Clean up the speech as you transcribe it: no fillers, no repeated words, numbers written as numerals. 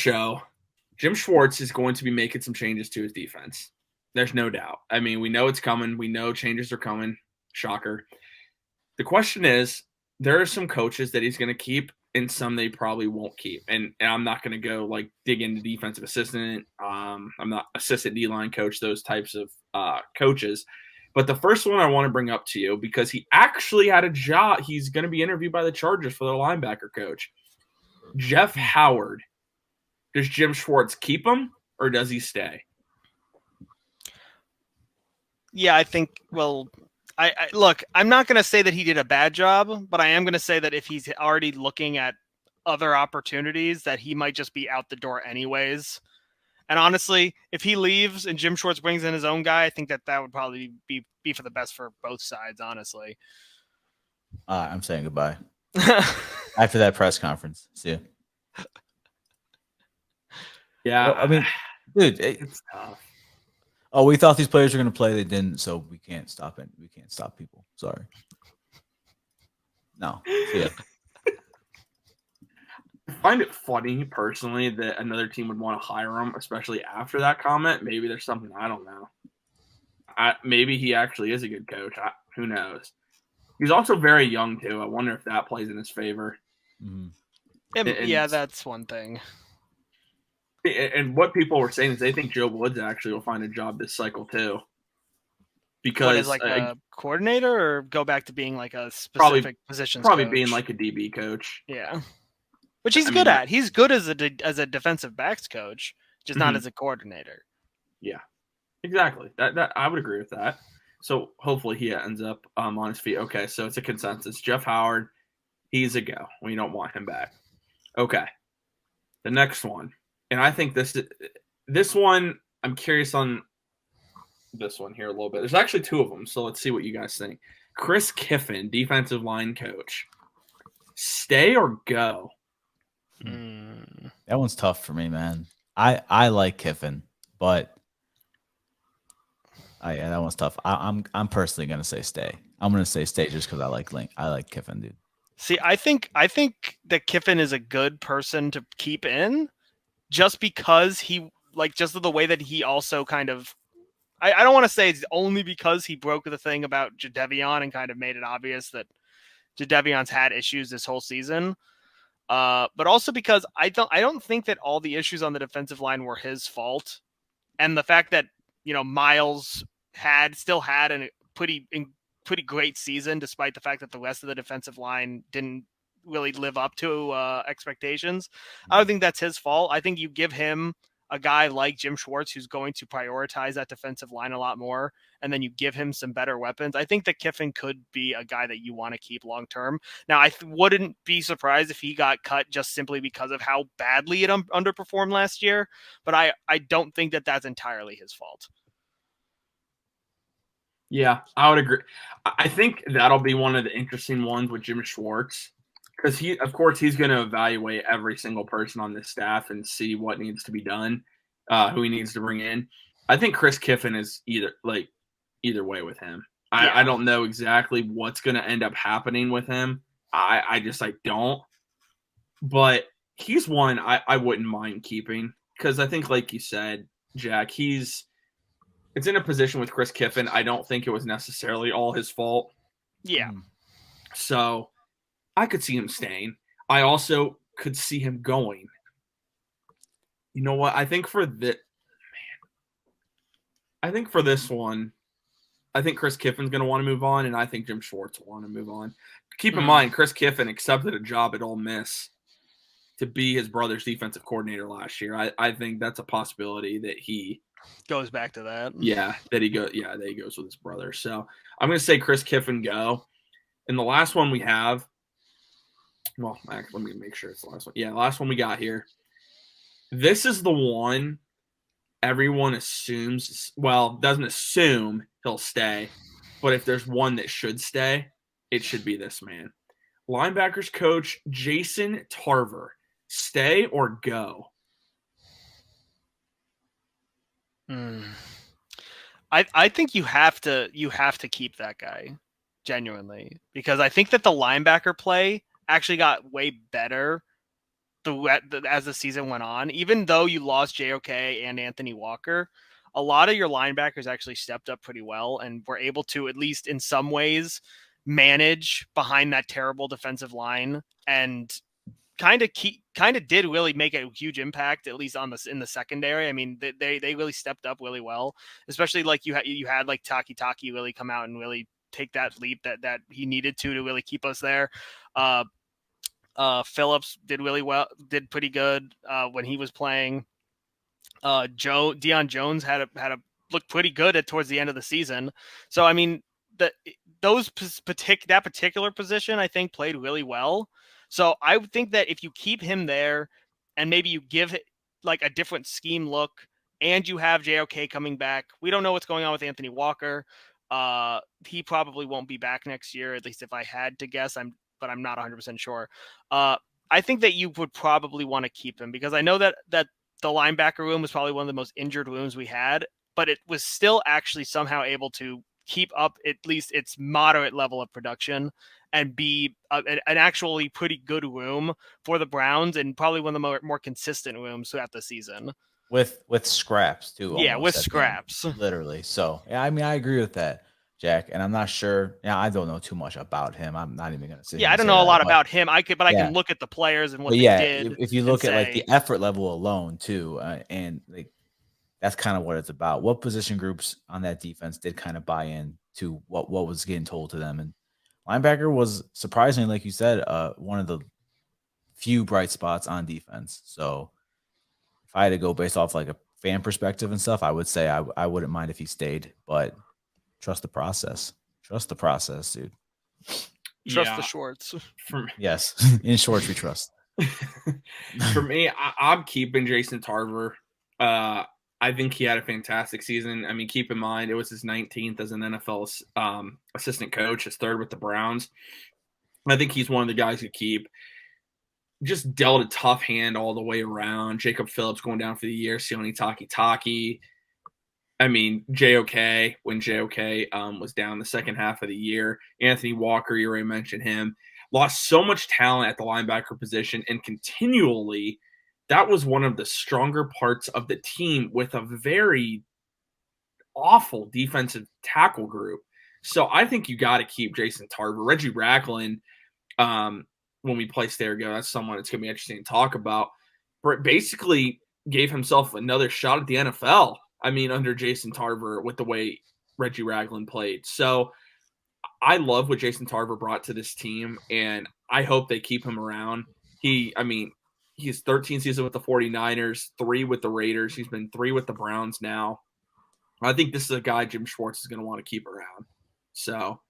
show, Jim Schwartz is going to be making some changes to his defense. There's no doubt. I mean, we know it's coming. We know changes are coming. Shocker. The question is, there are some coaches that he's going to keep and some they probably won't keep. And I'm not going to go like dig into defensive assistant. I'm not assistant D-line coach, those types of coaches. But the first one I want to bring up to you, because he actually had a job. He's going to be interviewed by the Chargers for their linebacker coach. Jeff Howard. Does Jim Schwartz keep him or does he stay? Yeah, I think, well, I look, I'm not going to say that he did a bad job, but I am going to say that if he's already looking at other opportunities, that he might just be out the door anyways. And honestly, if he leaves and Jim Schwartz brings in his own guy, I think that would probably be for the best for both sides, honestly. I'm saying goodbye. After that press conference. See ya. Yeah. Well, I mean, dude, it's tough. Oh, we thought these players were going to play. They didn't, so we can't stop it. We can't stop people. Sorry. No. See ya. I find it funny, personally, that another team would want to hire him, especially after that comment. Maybe there's something I don't know. Maybe he actually is a good coach. Who knows? He's also very young, too. I wonder if that plays in his favor. Mm-hmm. Yeah, that's one thing. And what people were saying is they think Joe Woods actually will find a job this cycle, too. Because like a coordinator or go back to being like a specific position? Probably coach? Being like a DB coach. Yeah. Which he's good at. He's good as a defensive backs coach, just not as a coordinator. Yeah, exactly. That I would agree with that. So hopefully he ends up on his feet. Okay, so it's a consensus. Jeff Howard, he's a go. We don't want him back. Okay, the next one, and I think this one I'm curious on this one here a little bit. There's actually two of them, so let's see what you guys think. Chris Kiffin, defensive line coach, stay or go? That one's tough for me, man. I like Kiffin, but that one's tough. I'm personally gonna say stay. I'm gonna say stay just because I like Kiffin, dude. See, I think that Kiffin is a good person to keep in, just because he just the way that he also kind of. I don't want to say it's only because he broke the thing about Jadeveon and kind of made it obvious that Jadeveon's had issues this whole season. But also because I don't think that all the issues on the defensive line were his fault, and the fact that Miles still had a pretty great season despite the fact that the rest of the defensive line didn't really live up to expectations. I don't think that's his fault. I think you give him a guy like Jim Schwartz who's going to prioritize that defensive line a lot more, and then you give him some better weapons. I think that Kiffin could be a guy that you want to keep long term. Now, I wouldn't be surprised if he got cut just simply because of how badly it underperformed last year, but I don't think that that's entirely his fault. Yeah, I would agree. I think that'll be one of the interesting ones with Jim Schwartz, because he's going to evaluate every single person on this staff and see what needs to be done, who he needs to bring in. I think Chris Kiffin is either way with him. Yeah. I don't know exactly what's going to end up happening with him. I don't. But he's one I wouldn't mind keeping, because I think, like you said, Jack, it's in a position with Chris Kiffin. I don't think it was necessarily all his fault. Yeah. So I could see him staying. I also could see him going. You know what? I think for this one, I think Chris Kiffin's going to want to move on, and I think Jim Schwartz will want to move on. Keep in mind, Chris Kiffin accepted a job at Ole Miss to be his brother's defensive coordinator last year. I think that's a possibility that he goes back to that. Yeah, that he goes with his brother. So I'm going to say Chris Kiffin go. And the last one we have, well, let me make sure it's the last one. Yeah, the last one we got here. This is the one everyone assumes, doesn't assume he'll stay, but if there's one that should stay, it should be this man. Linebackers coach Jason Tarver. Stay or go? I think you have to keep that guy, genuinely, because I think that the linebacker play actually got way better as the season went on. Even though you lost JOK and Anthony Walker, a lot of your linebackers actually stepped up pretty well and were able to, at least in some ways, manage behind that terrible defensive line and kind of did really make a huge impact, at least in the secondary. I mean, they really stepped up really well, especially like you had like Taki really come out and really take that leap that he needed to really keep us there. Phillips did pretty good when he was playing. Deion Jones had a looked pretty good towards the end of the season. So I mean, that particular position I think played really well. So I would think that if you keep him there and maybe you give it like a different scheme look and you have JOK coming back, we don't know what's going on with Anthony Walker. He probably won't be back next year, at least if I had to guess, but I'm not 100% sure. I think that you would probably want to keep him because I know that the linebacker room was probably one of the most injured rooms we had, but it was still actually somehow able to keep up at least its moderate level of production and be an actually pretty good room for the Browns and probably one of the more consistent rooms throughout the season. With scraps too. Yeah, with scraps. Literally. So yeah, I mean, I agree with that, Jack. And I'm not sure. Yeah, I don't know too much about him. I'm not even gonna say. Yeah, I don't know a lot about him. I can look at the players and what they did. If you look at like the effort level alone too, and like that's kind of what it's about. What position groups on that defense did kind of buy in to what was getting told to them, and linebacker was surprisingly, like you said, one of the few bright spots on defense. So if I had to go based off like a fan perspective and stuff, I would say I wouldn't mind if he stayed, but trust the process. Trust the process, dude. Trust the Schwartz. Yes, in Schwartz we trust. For me, I'm keeping Jason Tarver. I think he had a fantastic season. I mean, keep in mind, it was his 19th as an NFL assistant coach, his third with the Browns. I think he's one of the guys who keep. Just dealt a tough hand all the way around. Jacob Phillips going down for the year. Sione Taki. I mean, JOK, when JOK was down the second half of the year. Anthony Walker, you already mentioned him. Lost so much talent at the linebacker position and continually – that was one of the stronger parts of the team with a very awful defensive tackle group. So I think you got to keep Jason Tarver. Reggie Ragland, when we play Stergo, that's someone that's going to be interesting to talk about. But basically gave himself another shot at the NFL. I mean, under Jason Tarver with the way Reggie Ragland played. So I love what Jason Tarver brought to this team, and I hope they keep him around. He's 13 seasons with the 49ers, 3 with the Raiders. He's been 3 with the Browns now. I think this is a guy Jim Schwartz is going to want to keep around. So